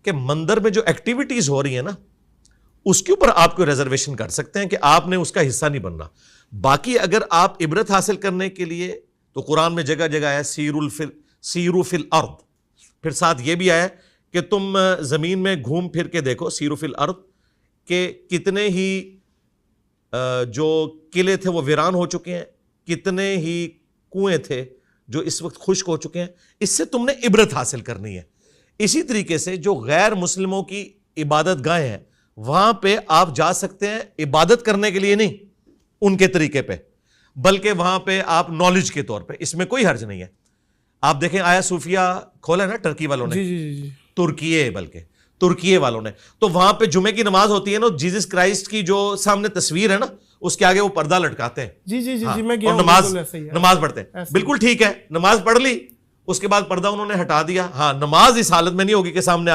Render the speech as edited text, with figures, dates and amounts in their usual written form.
کہ مندر میں جو ایکٹیویٹیز ہو رہی ہیں نا اس کے اوپر آپ کو ریزرویشن کر سکتے ہیں کہ آپ نے اس کا حصہ نہیں بننا. باقی اگر آپ عبرت حاصل کرنے کے لیے تو قرآن میں جگہ جگہ ہے سیرو فی الارض, پھر ساتھ یہ بھی آیا کہ تم زمین میں گھوم پھر کے دیکھو, سیرو فی الارض, کہ کتنے ہی جو قلعے تھے وہ ویران ہو چکے ہیں, کتنے ہی کنویں تھے جو اس وقت خشک ہو چکے ہیں. اس سے تم نے عبرت حاصل کرنی ہے. اسی طریقے سے جو غیر مسلموں کی عبادت گاہیں ہیں وہاں پہ آپ جا سکتے ہیں عبادت کرنے کے لیے, نہیں ان کے طریقے پہ, بلکہ وہاں پہ آپ نالج کے طور پہ, اس میں کوئی حرج نہیں ہے. آپ دیکھیں آیا صوفیہ کھولا نا ٹرکی والوں نے, جی ترکیے والوں نے, تو وہاں پہ جمعے کی نماز ہوتی ہے نا, جیزس کرائسٹ کی جو سامنے تصویر ہے نا اس کے آگے وہ پردہ لٹکاتے ہیں, جی میں گیا اور نماز پڑھتے ہیں. بالکل ٹھیک ہے, نماز پڑھ لی, اس کے بعد پردہ انہوں نے ہٹا دیا. ہاں نماز اس حالت میں نہیں ہوگی کہ سامنے